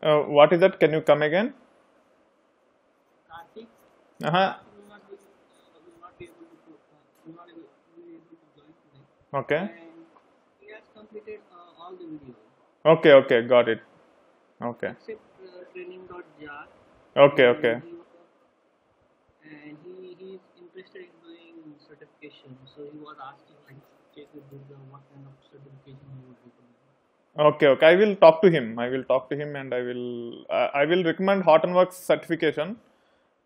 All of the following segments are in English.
What is that? Can you come again? Karthik, Uh-huh. Karthik will not be able to will not be able to join today, Okay. and he has completed all the videos Okay, okay, got it. Okay. except training.jar, Okay, and okay. he is interested in doing certification. So he was asking like check with Durga what kind of certification he would be doing. Okay, okay. I will talk to him. I will talk to him and I will recommend Hortonworks certification,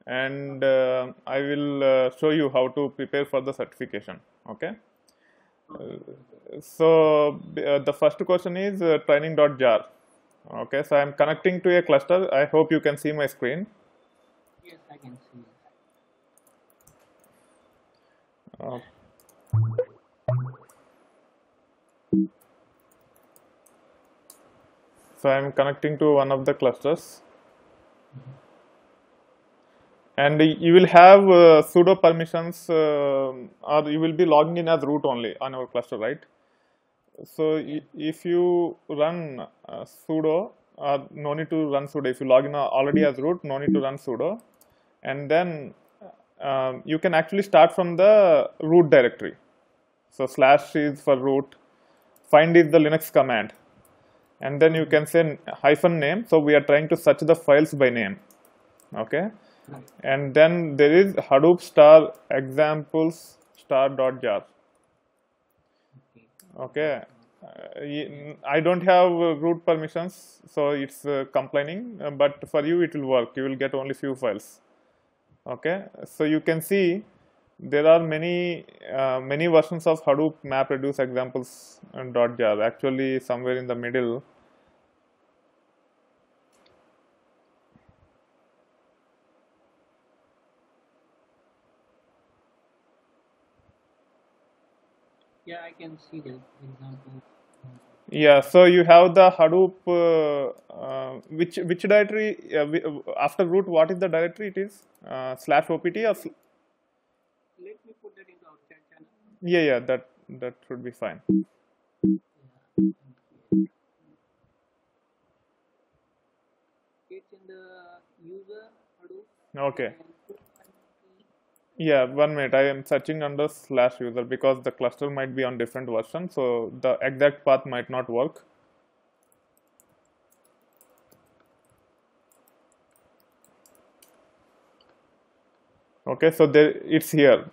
and I will show you how to prepare for the certification. Okay. Okay. So the first question is training.jar. Okay, so I'm connecting to a cluster. I hope you can see my screen. Yes, I can see. Uh, so I'm connecting to one of the clusters, and you will have sudo permissions, or you will be logging in as root only on our cluster, right? So Yes. if you run sudo, no need to run sudo. If you log in already as root, no need to run sudo, and then you can actually start from the root directory. So slash is for root, find is the Linux command, and then you can say hyphen name. So we are trying to search the files by name. Okay, Right. and then there is Hadoop star examples star dot jar. Okay. Okay, I don't have root permissions, so it's complaining. But for you, it will work. You will get only few files. Okay, so you can see there are many versions of Hadoop MapReduce examples .jar. Actually, somewhere in the middle. Yeah, I can see that example. Yeah, so you have the Hadoop. Which directory after root? What is the directory? It is slash opt or Let me put that in the outside channel. yeah, yeah, that should be fine. Yeah. It's in the user Hadoop Okay. and Yeah, 1 minute. I am searching under slash user because the cluster might be on different version, so the exact path might not work. Okay, so there it's here.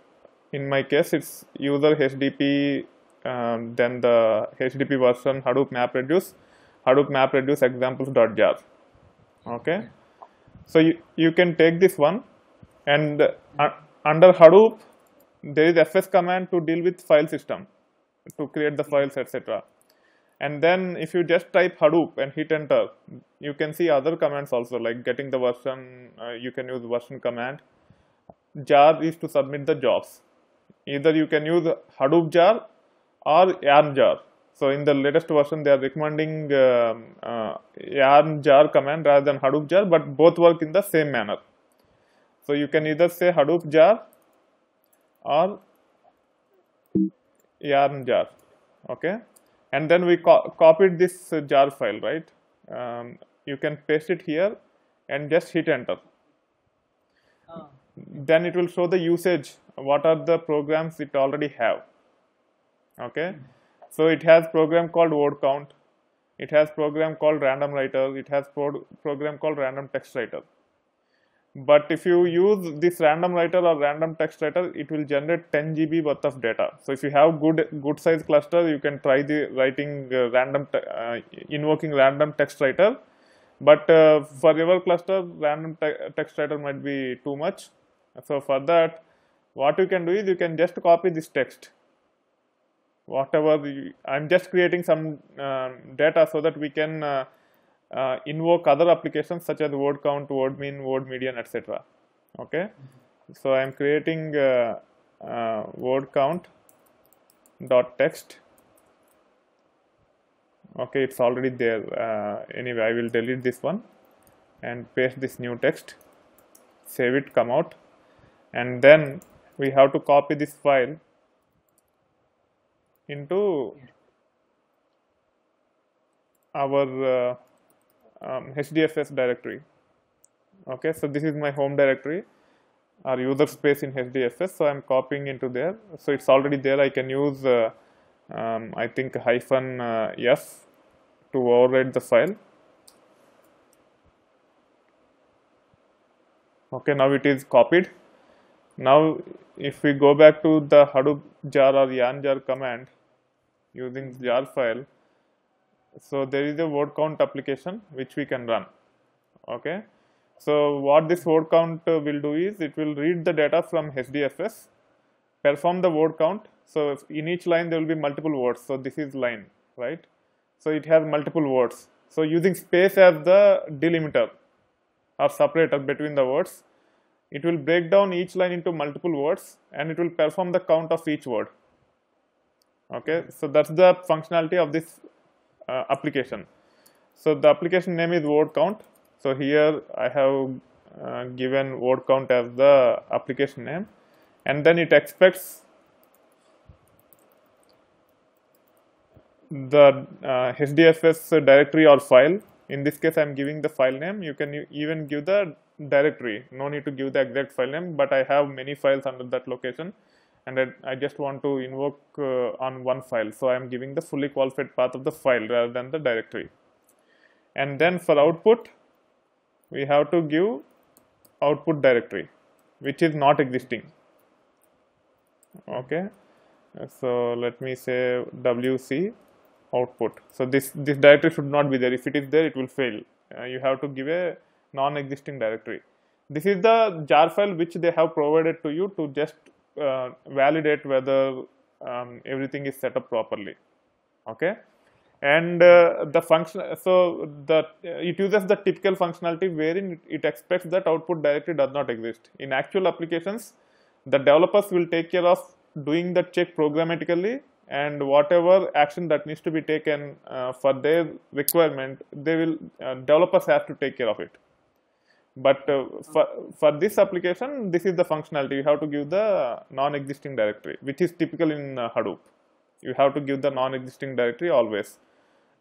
In my case, it's user HDP, then the HDP version Hadoop MapReduce examples.jar. Okay, yeah. so you can take this one, and under Hadoop there is fs command to deal with file system, to create the Yes. files, etc. And then if you just type Hadoop and hit enter, you can see other commands also, like getting the version. You can use version command. Jar is to submit the jobs. Either you can use Hadoop jar or yarn jar. So in the latest version, they are recommending yarn jar command rather than Hadoop jar, but both work in the same manner. So you can either say Hadoop jar or yarn jar. Okay, and then we copied this jar file, right? You can paste it here and just hit enter. Oh, okay. Then it will show the usage. What are the programs it already have? Okay, so it has program called word count, it has program called random writer, it has program called random text writer. But if you use this random writer or random text writer, it will generate 10 GB worth of data. So if you have good size cluster, you can try the writing invoking random text writer. But for your cluster, random text writer might be too much. So for that, what you can do is you can just copy this text. I'm just creating some data so that we can invoke other applications such as word count, word mean, word median, etc. Okay, so I'm creating word count dot text. Okay, it's already there. Anyway, I will delete this one and paste this new text, save it, come out, and then we have to copy this file into Yeah. our HDFS directory. Okay, so this is my home directory or user space in HDFS, so I'm copying into there. So it's already there. I can use I think -f to override the file. Okay, now it is copied. Now if we go back to the Hadoop jar or yarn jar command using jar file, so there is a word count application which we can run. Okay, so what this word count will do is it will read the data from HDFS, perform the word count. So in each line there will be multiple words. So this is line, right? So it has multiple words. So using space as the delimiter or separator between the words, it will break down each line into multiple words and it will perform the count of each word. Okay, so that's the functionality of this application. So the application name is word count. So here I have given word count as the application name, and then it expects the HDFS directory or file. In this case I am giving the file name. You can even give the directory, no need to give the exact file name, but I have many files under that location and I just want to invoke on one file, so I am giving the fully qualified path of the file rather than the directory. And then for output we have to give output directory which is not existing. Okay, so let me say wc output. So this directory should not be there. If it is there, it will fail. You have to give a non-existing directory. This is the jar file which they have provided to you to just validate whether everything is set up properly. Okay, and the function, so it uses the typical functionality wherein it expects that output directory does not exist. In actual applications, the developers will take care of doing the check programmatically, and whatever action that needs to be taken for their requirement, they will developers have to take care of it. But for this application, this is the functionality. You have to give the non-existing directory, which is typical in Hadoop. You have to give the non-existing directory always,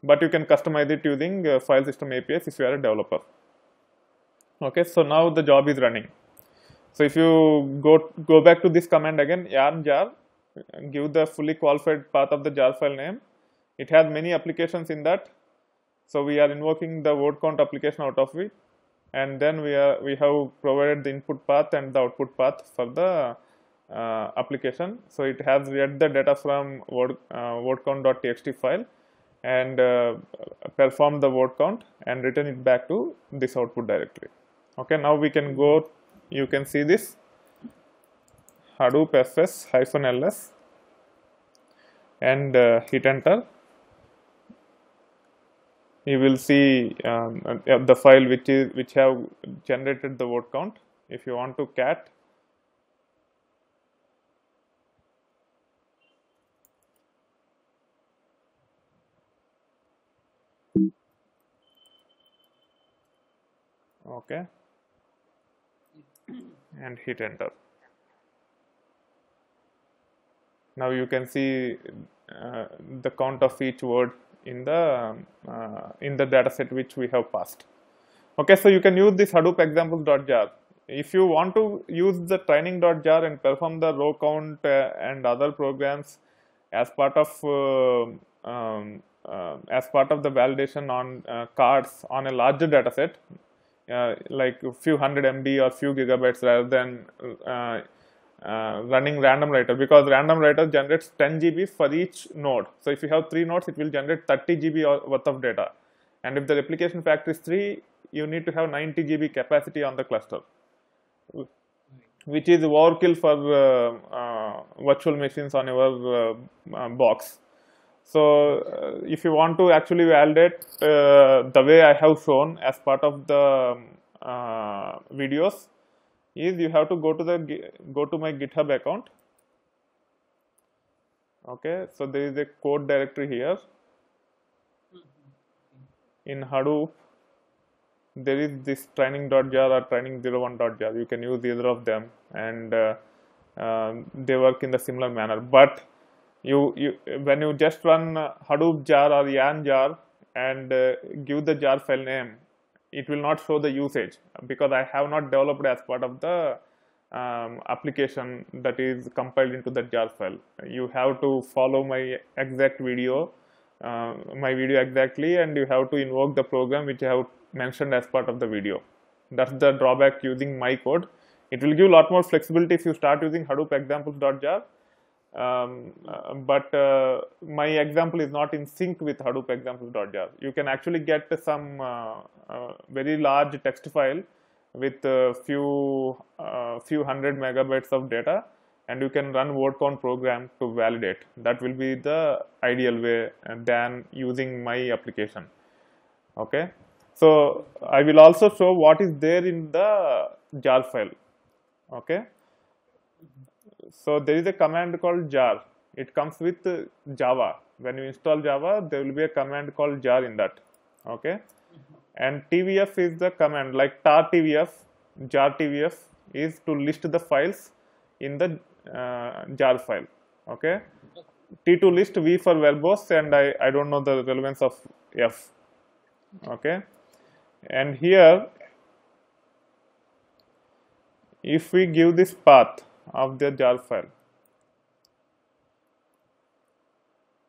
but you can customize it using file system APIs if you are a developer. Okay, so now the job is running. So if you go back to this command again, yarn jar, give the fully qualified path of the jar file name. It has many applications in that, so we are invoking the word count application out of it, and then we have provided the input path and the output path for the application. So it has read the data from word count.txt file and performed the word count and written it back to this output directory. Okay, now we can go. You can see this Hadoop fs-ls and hit enter. You will see the file which have generated the word count. If you want to cat, okay, and hit enter. Now you can see the count of each word in the data set which we have passed. Okay, so you can use this Hadoop examples.jar. If you want to use the training.jar and perform the row count and other programs as part of the validation on cards on a larger data set, like a few hundred MB or few gigabytes, rather than running random writer, because random writer generates 10 GB for each node. So if you have 3 nodes, it will generate 30 GB worth of data, and if the replication factor is 3, you need to have 90 GB capacity on the cluster, which is overkill for virtual machines on your box. So if you want to actually validate the way I have shown as part of the videos, is you have to go to my GitHub account. Okay, so there is a code directory here. In Hadoop, there is this training.jar or training01.jar. You can use either of them, and they work in the similar manner. But when you just run Hadoop jar or yarn jar and give the jar file name, it will not show the usage because I have not developed as part of the application that is compiled into the jar file. You have to follow my exact video, exactly, and you have to invoke the program which I have mentioned as part of the video. That's the drawback using my code. It will give a lot more flexibility if you start using Hadoop examples.jar. But my example is not in sync with Hadoop examples.jar. You can actually get some very large text file with few hundred megabytes of data, and you can run word count program to validate. That will be the ideal way than using my application. Okay, so I will also show what is there in the jar file. Okay, so there is a command called jar. It comes with Java. When you install Java, there will be a command called jar in that. Okay, and tvf is the command, like tar tvf, jar tvf is to list the files in the jar file. Okay, t2 list, v for verbose, and I don't know the relevance of f. Okay, and here if we give this path of the jar file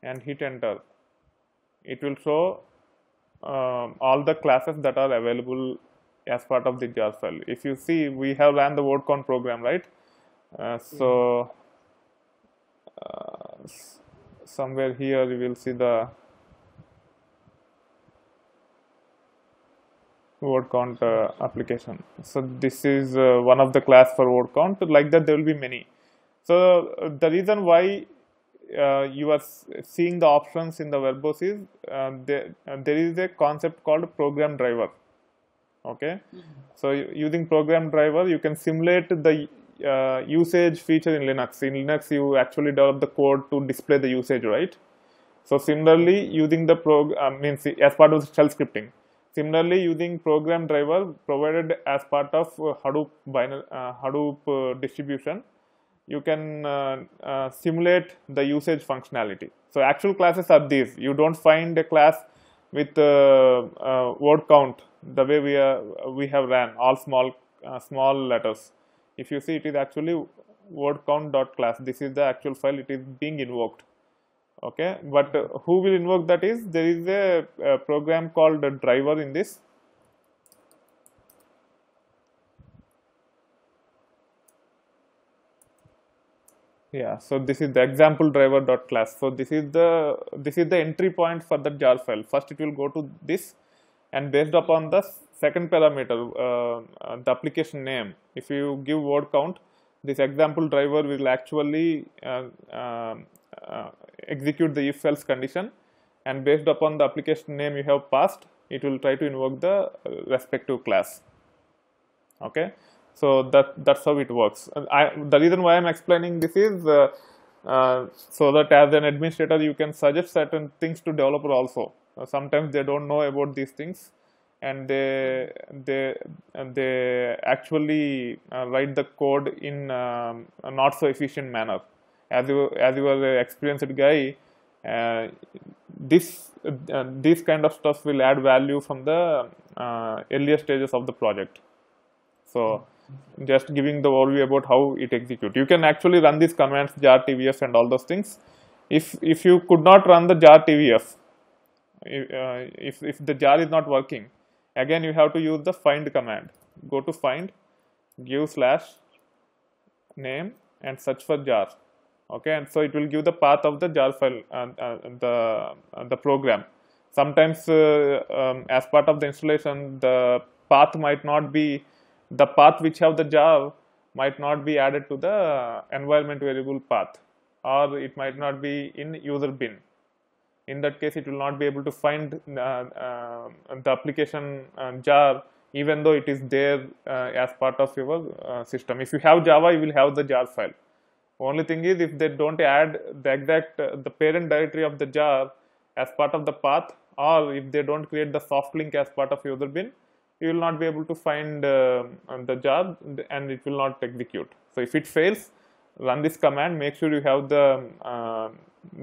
and hit enter, it will show all the classes that are available as part of the jar file. If you see, we have ran the word count program, right? Somewhere here you will see the word count application. So this is one of the class for word count. Like that, there will be many. So the reason why you are seeing the options in the verbose is there is a concept called program driver. Okay, so using program driver, you can simulate the usage feature in Linux. In Linux, you actually develop the code to display the usage, right? So similarly, using the means as part of shell scripting. Similarly, using program driver provided as part of Hadoop distribution, you can simulate the usage functionality. So actual classes are these. You don't find a class with word count the way we have ran, all small letters. If you see, it is actually word count.class. This is the actual file. It is being invoked. Okay, but who will invoke that is, there is a program called a driver in this. Yeah, so this is the example driver.class. So this is the entry point for the jar file. First it will go to this, and based upon the second parameter, the application name, if you give word count, this example driver will actually execute the if else condition, and based upon the application name you have passed, it will try to invoke the respective class. Okay, so that's how it works. The reason why I'm explaining this is so that as an administrator you can suggest certain things to developer also. Sometimes they don't know about these things, and they actually write the code in a not so efficient manner. As you are an experienced guy, this kind of stuff will add value from the earlier stages of the project. So just giving the overview about how it executes. You can actually run these commands, jar tvf and all those things. If you could not run the jar tvf, if the jar is not working, again you have to use the find command. Go to find, give / name and search for jar. Okay, and so it will give the path of the jar file the program. Sometimes as part of the installation, the path might not be, the path which have the jar might not be added to the environment variable path, or it might not be in user bin. In that case, it will not be able to find the application jar, even though it is there as part of your system. If you have Java, you will have the jar file. Only thing is, if they don't add the exact the parent directory of the jar as part of the path, or if they don't create the soft link as part of user bin, you will not be able to find the jar, and it will not execute. So if it fails, run this command, make sure you have the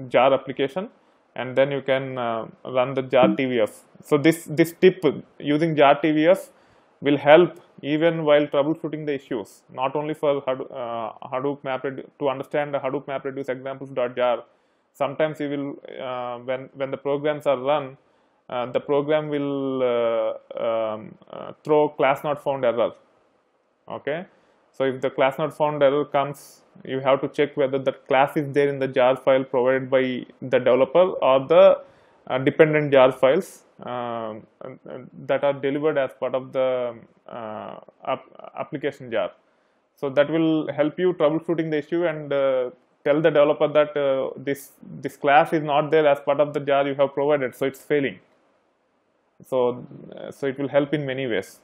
jar application, and then you can run the jar TVF. So this tip using jar TVF will help even while troubleshooting the issues, not only for Hadoop MapReduce, to understand the Hadoop MapReduce examples.jar. Sometimes you will when the programs are run, the program will throw class not found error. Okay, so if the class not found error comes, you have to check whether that class is there in the jar file provided by the developer or the dependent jar files that are delivered as part of the application jar. So that will help you troubleshooting the issue and tell the developer that this class is not there as part of the jar you have provided, so it's failing. So so it will help in many ways.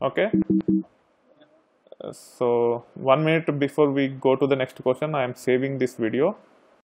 Okay. So 1 minute before we go to the next question, I am saving this video.